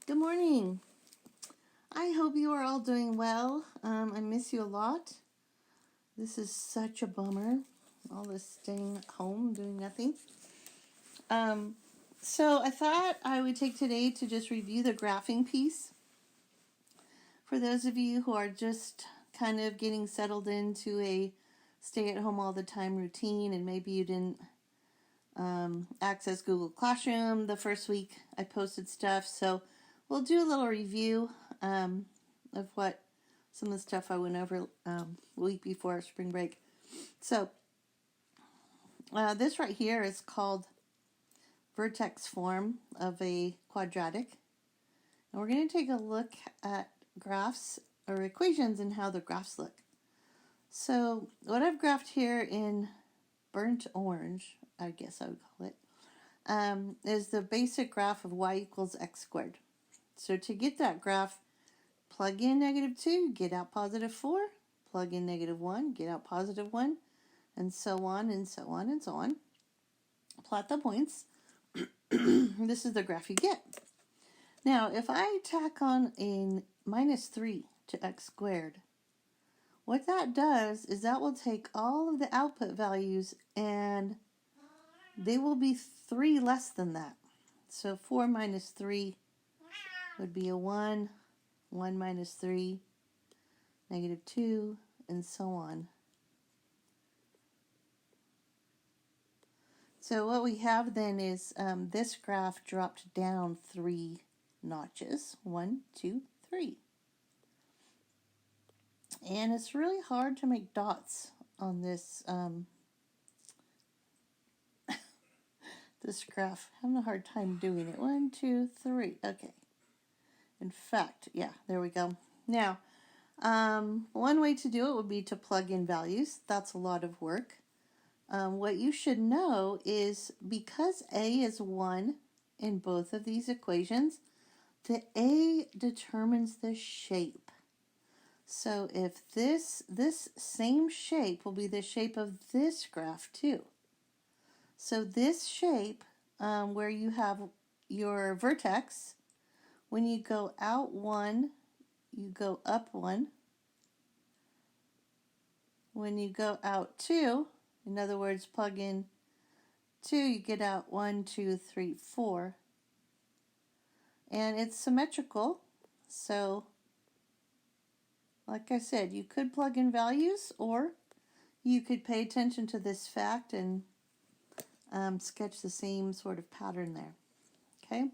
Good morning. I hope you are all doing well. I miss you a lot. This is such a bummer. All this staying home, doing nothing. So I thought I would take today to just review the graphing piece. For those of you who are just kind of getting settled into a stay-at-home all the time routine, and maybe you didn't access Google Classroom the first week I posted stuff, so we'll do a little review of what some of the stuff I went over a week before spring break. So this right here is called vertex form of a quadratic, and we're going to take a look at graphs or equations and how the graphs look. So what I've graphed here in burnt orange, I guess I would call it, is the basic graph of y equals x squared. So to get that graph, plug in -2, get out +4, plug in -1, get out +1, and so on and so on and so on. Plot the points. This is the graph you get. Now, if I tack on a -3 to x squared, what that does is that will take all of the output values and they will be 3 less than that. So 4 minus 3 would be a 1, 1 minus 3, -2, and so on. So what we have then is this graph dropped down 3 notches. 1, 2, 3. And it's really hard to make dots on this this graph. I'm having a hard time doing it. 1, 2, 3. Okay. In fact, yeah, there we go. Now, one way to do it would be to plug in values. That's a lot of work. What you should know is because A is 1 in both of these equations, the A determines the shape. So if this same shape will be the shape of this graph too. So this shape, where you have your vertex, when you go out 1, you go up 1. When you go out 2, in other words, plug in 2, you get out 1, 2, 3, 4. And it's symmetrical, so like I said, you could plug in values, or you could pay attention to this fact and sketch the same sort of pattern there. Okay?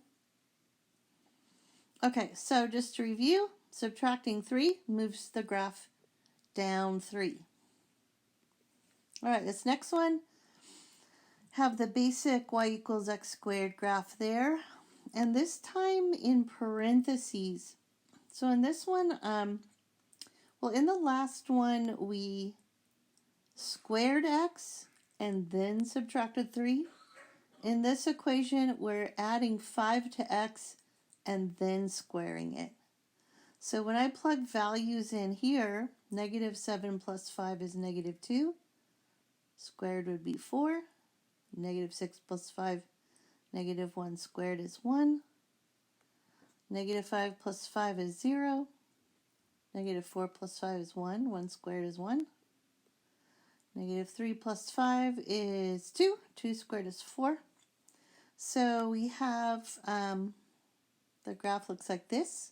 Okay, so just to review, subtracting 3 moves the graph down 3. All right, this next one, have the basic y equals x squared graph there, and this time in parentheses. So in this one, well, in the last one, we squared x and then subtracted 3. In this equation, we're adding 5 to x and then squaring it. So when I plug values in here, -7 plus 5 is -2. Squared would be 4. -6 plus 5, -1 squared is 1. -5 plus 5 is 0. -4 plus 5 is 1. 1 squared is 1. -3 plus 5 is 2. 2 squared is 4. So we have, the graph looks like this.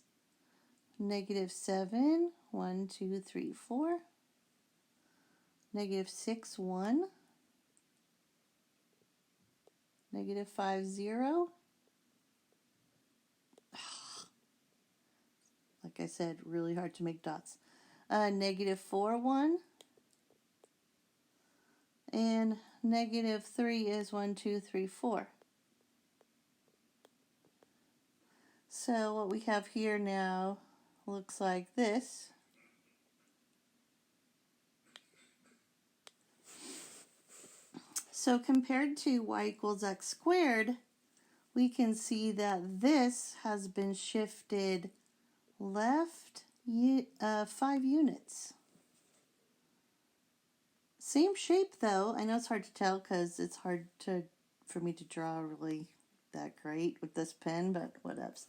-7, 1, 2, 3, 4. -6, 1. -5, 0. Like I said, really hard to make dots. -4, 1. And -3 is 1, 2, 3, 4. So what we have here now looks like this. So compared to y equals x squared, we can see that this has been shifted left 5 units. Same shape though. I know it's hard to tell because it's hard for me to draw really that great with this pen, but whatevs.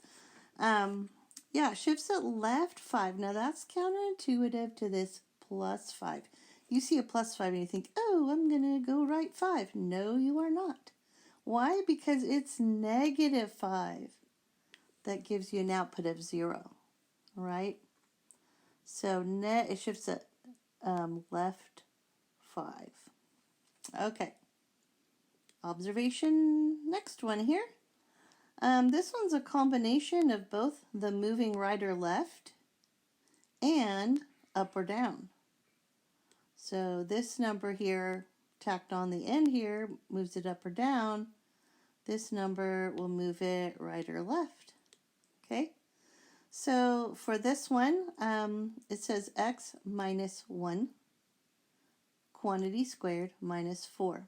Yeah, it shifts it left 5. Now that's counterintuitive to this plus 5. You see a plus 5 and you think, oh, I'm going to go right 5. No, you are not. Why? Because it's negative 5. That gives you an output of 0, right? So it shifts it left 5. Okay. Observation, next one here. This one's a combination of both the moving right or left and up or down. So this number here, tacked on the end here, moves it up or down. This number will move it right or left. Okay? So for this one, it says x minus 1, quantity squared minus 4.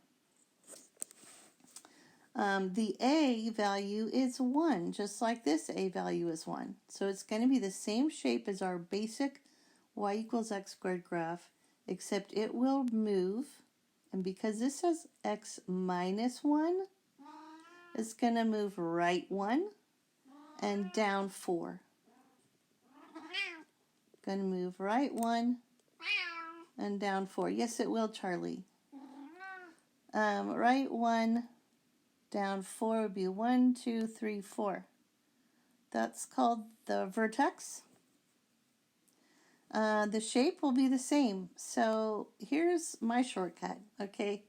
The a value is 1, just like this a value is 1. So it's going to be the same shape as our basic y equals x squared graph, except it will move, and because this says x minus 1, it's going to move right 1 and down 4. Going to move right 1 and down 4. Yes, it will, Charlie. Right 1, down 4 would be 1, 2, 3, 4. That's called the vertex. The shape will be the same. So here's my shortcut, okay?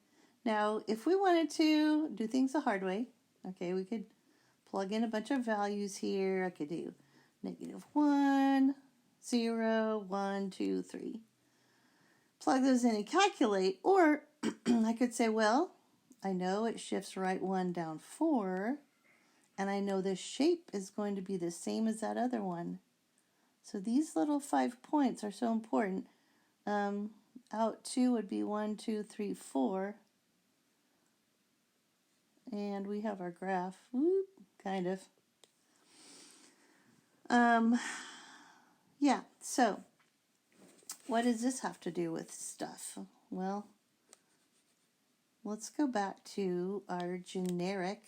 Now, if we wanted to do things the hard way, okay, we could plug in a bunch of values here. I could do negative 1, 0, 1, 2, 3. Plug those in and calculate, or I could say, well, I know it shifts right 1 down 4, and I know this shape is going to be the same as that other one. So these little 5 points are so important. Out 2 would be 1, 2, 3, 4. And we have our graph. Whoop, kind of. Yeah, so what does this have to do with stuff? Well, let's go back to our generic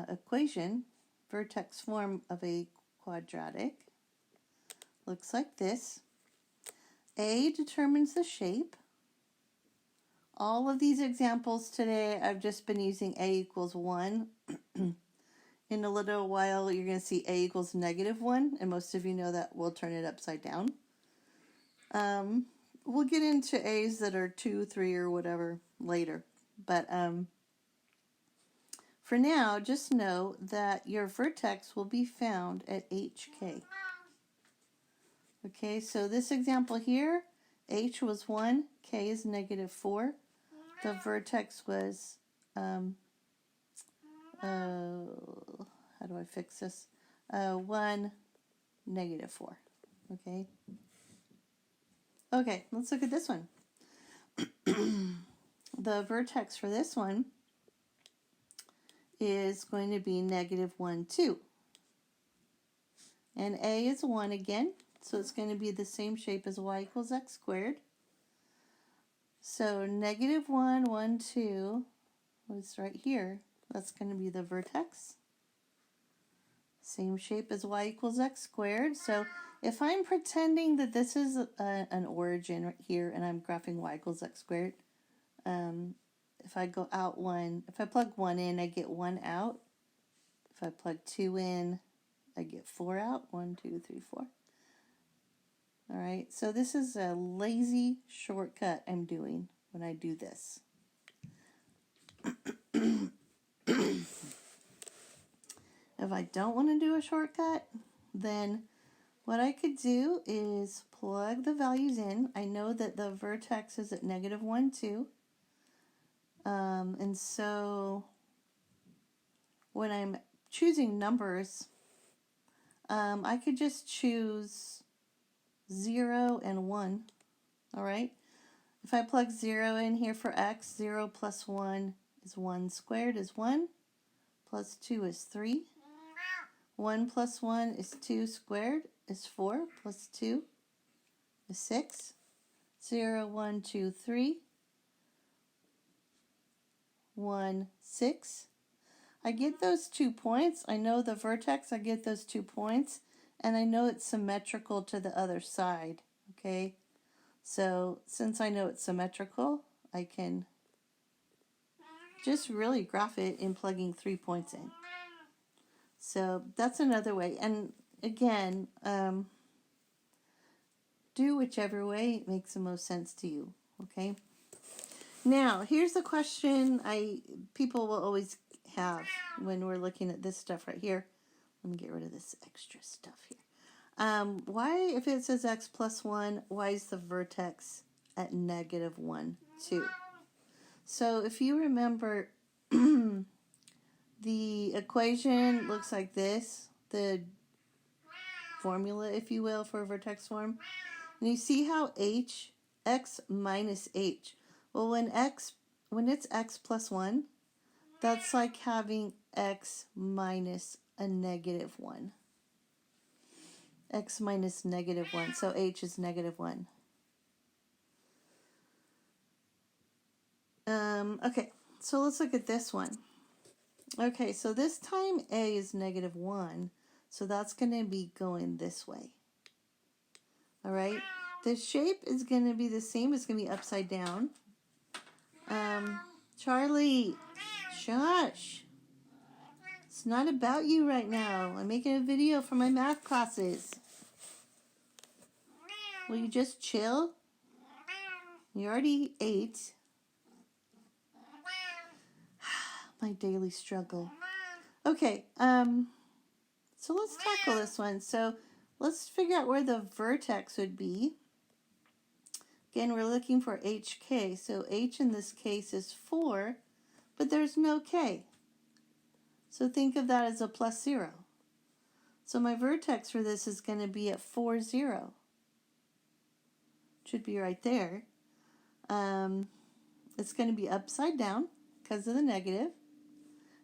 equation, vertex form of a quadratic. Looks like this. A determines the shape. All of these examples today, I've just been using a equals 1. In a little while, you're going to see a equals negative 1, and most of you know that we'll turn it upside down. We'll get into a's that are 2, 3, or whatever later. But for now, just know that your vertex will be found at HK. Okay, so this example here, H was 1, K is negative 4. The vertex was, how do I fix this? 1, negative 4. Okay. Okay, let's look at this one. The vertex for this one is going to be negative 1, 2. And A is 1 again, so it's going to be the same shape as y equals x squared. So negative 1, 1, 2 was right here. That's going to be the vertex. Same shape as y equals x squared. So if I'm pretending that this is an origin right here and I'm graphing y equals x squared, if I go out 1, if I plug 1 in, I get 1 out. If I plug 2 in, I get 4 out. 1, 2, 3, 4. All right, so this is a lazy shortcut I'm doing when I do this. If I don't want to do a shortcut, then what I could do is plug the values in. I know that the vertex is at negative 1, 2. And so when I'm choosing numbers, I could just choose 0 and 1. All right. If I plug 0 in here for x, 0 plus 1 is 1 squared is 1, plus 2 is 3. 1 plus 1 is 2 squared is 4, plus 2 is 6. 0, 1, 2, 3. 1, 6. I get those 2 points. I know the vertex, I get those 2 points. And I know it's symmetrical to the other side. Okay? So since I know it's symmetrical, I can just really graph it in plugging 3 points in. So that's another way. And again, do whichever way makes the most sense to you. Okay? Now, here's the question people will always have when we're looking at this stuff right here. Let me get rid of this extra stuff here. Why, if it says x plus 1, why is the vertex at negative 1, 2? So if you remember, the equation looks like this, the formula, if you will, for a vertex form. And you see how x minus h. Well, when it's x plus 1, that's like having x minus a negative 1. X minus negative 1. So h is negative 1. Okay, so let's look at this one. Okay, so this time a is negative 1. So that's going to be going this way. All right? The shape is going to be the same. It's going to be upside down. Charlie, shush. It's not about you right now. I'm making a video for my math classes. Will you just chill? You already ate. My daily struggle. Okay, so let's tackle this one. So let's figure out where the vertex would be. Again, we're looking for hk. So h in this case is 4, but there's no k. So think of that as a plus 0. So my vertex for this is going to be at 4, 0. Should be right there. It's going to be upside down because of the negative.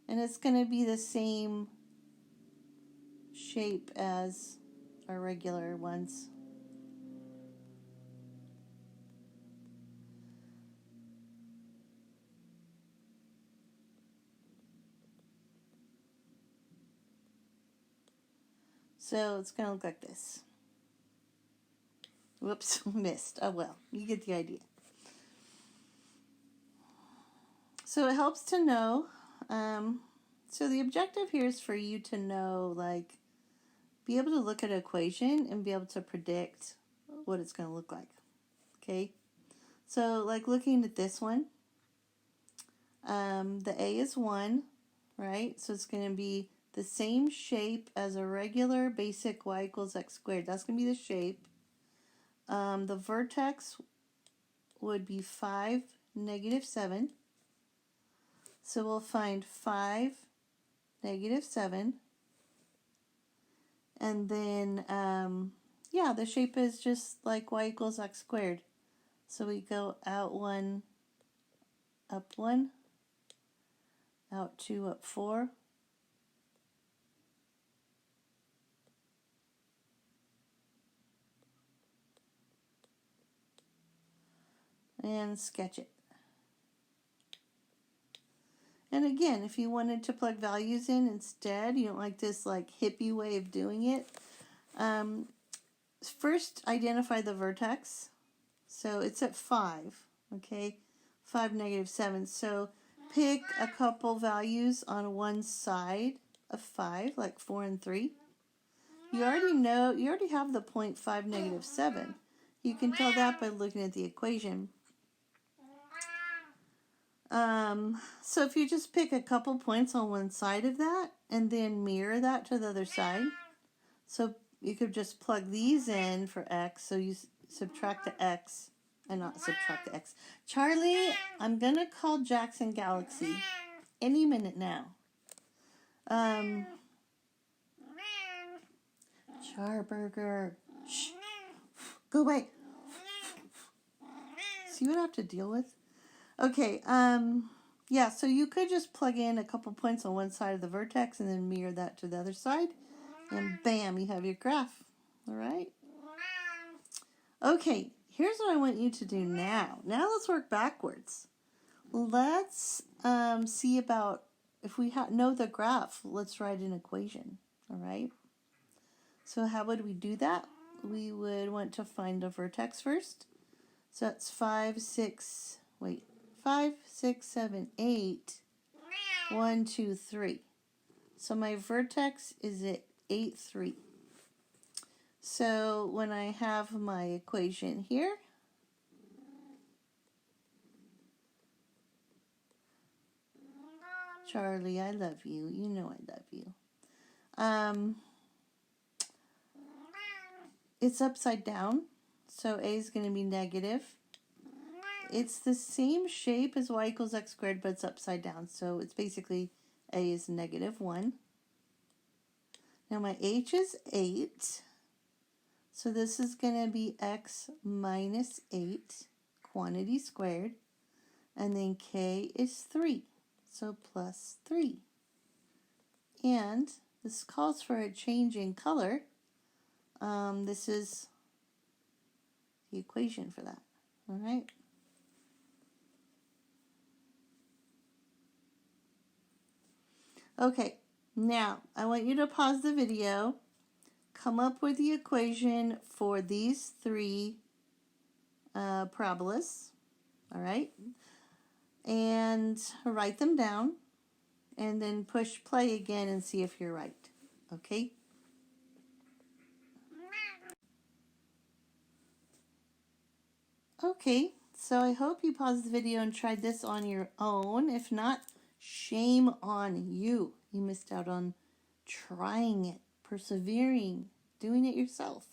And it's going to be the same shape as our regular ones. So it's going to look like this. Whoops, missed. Oh well, you get the idea. So it helps to know. So the objective here is for you to know, like, be able to look at an equation and be able to predict what it's going to look like. Okay? So, like, looking at this one, the a is 1, right? So it's going to be the same shape as a regular basic y equals x squared. That's going to be the shape. The vertex would be 5, negative 7. So we'll find 5, negative 7. And then, yeah, the shape is just like y equals x squared. So we go out 1, up 1, out 2, up 4. And sketch it. And again, if you wanted to plug values in instead, you don't like this like hippie way of doing it, first identify the vertex. So it's at 5, okay? 5, negative 7. So pick a couple values on one side of 5, like 4 and 3. You already have the point 5, negative 7. You can tell that by looking at the equation. So if you just pick a couple points on one side of that and then mirror that to the other side, so you could just plug these in for x, so you subtract the x, and not subtract the x. Charlie, I'm going to call Jackson Galaxy any minute now. Charburger. Shh. Go away. See what I have to deal with? Okay, yeah, so you could just plug in a couple points on one side of the vertex and then mirror that to the other side. And bam, you have your graph. All right? Okay, here's what I want you to do now. Now let's work backwards. Let's see about if we know the graph, let's write an equation, all right? So how would we do that? We would want to find the vertex first. So that's 5, 6, 7, 8, 1, 2, 3. So my vertex is at 8, 3. So when I have my equation here, Charlie, I love you. You know I love you. It's upside down, so a is going to be negative. It's the same shape as y equals x squared, but it's upside down, so it's basically a is negative 1. Now my h is 8, so this is going to be x minus 8, quantity squared, and then k is 3, so plus 3. And this calls for a change in color. This is the equation for that, all right? Okay, now I want you to pause the video, come up with the equation for these 3 parabolas, all right? And write them down, and then push play again and see if you're right, okay? Okay, so I hope you paused the video and tried this on your own. If not, shame on you. You missed out on trying it, persevering, doing it yourself.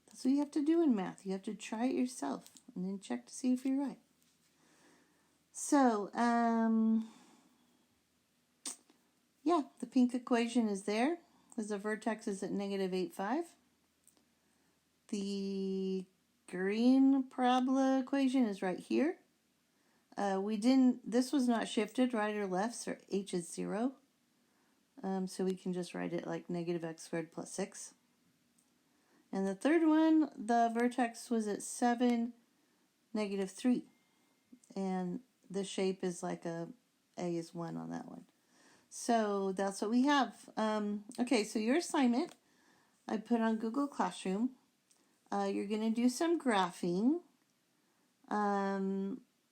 That's what you have to do in math. You have to try it yourself and then check to see if you're right. So, yeah, the pink equation is there because the vertex is at negative 8, 5. The green parabola equation is right here. This was not shifted right or left, so h is 0. So we can just write it like negative x squared plus 6. And the third one, the vertex was at 7, negative 3. And the shape is like a is 1 on that one. So that's what we have. Okay, so your assignment, I put on Google Classroom. You're going to do some graphing.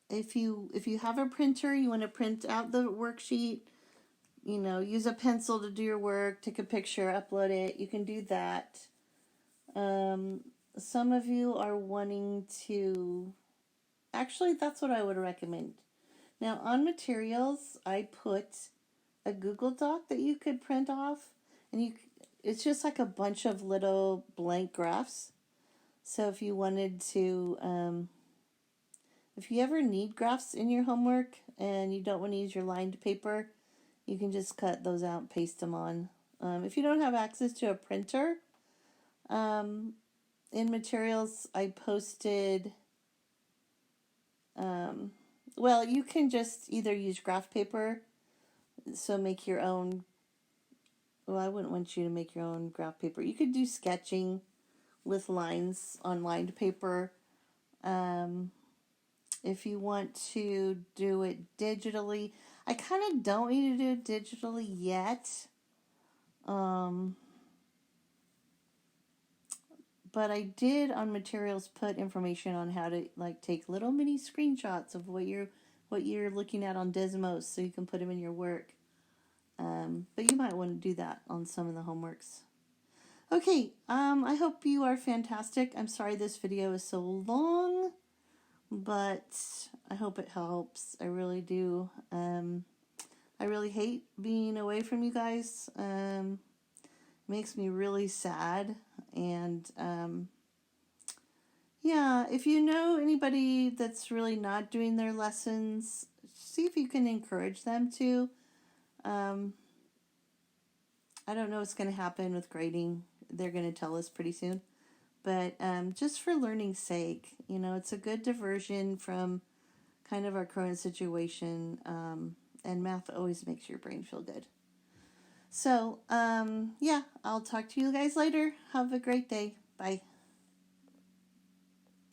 If you have a printer, you want to print out the worksheet, use a pencil to do your work, take a picture, upload it. You can do that. Some of you are wanting to, actually, that's what I would recommend. Now, on materials, I put a Google Doc that you could print off, and it's just like a bunch of little blank graphs. So if you wanted to, if you ever need graphs in your homework and you don't want to use your lined paper, you can just cut those out and paste them on. If you don't have access to a printer, in materials, I posted, well, you can just either use graph paper, so make your own, well, I wouldn't want you to make your own graph paper. You could do sketching with lines on lined paper. If you want to do it digitally, I kind of don't need to do it digitally yet. But I did on materials put information on how to take little mini screenshots of what you're looking at on Desmos, so you can put them in your work. But you might want to do that on some of the homeworks. Okay, I hope you are fantastic. I'm sorry this video is so long, but I hope it helps. I really do. I really hate being away from you guys. Makes me really sad. And yeah, if you know anybody that's really not doing their lessons, see if you can encourage them to. I don't know what's going to happen with grading. They're going to tell us pretty soon. But just for learning's sake, it's a good diversion from kind of our current situation. And math always makes your brain feel good. So, yeah, I'll talk to you guys later. Have a great day. Bye.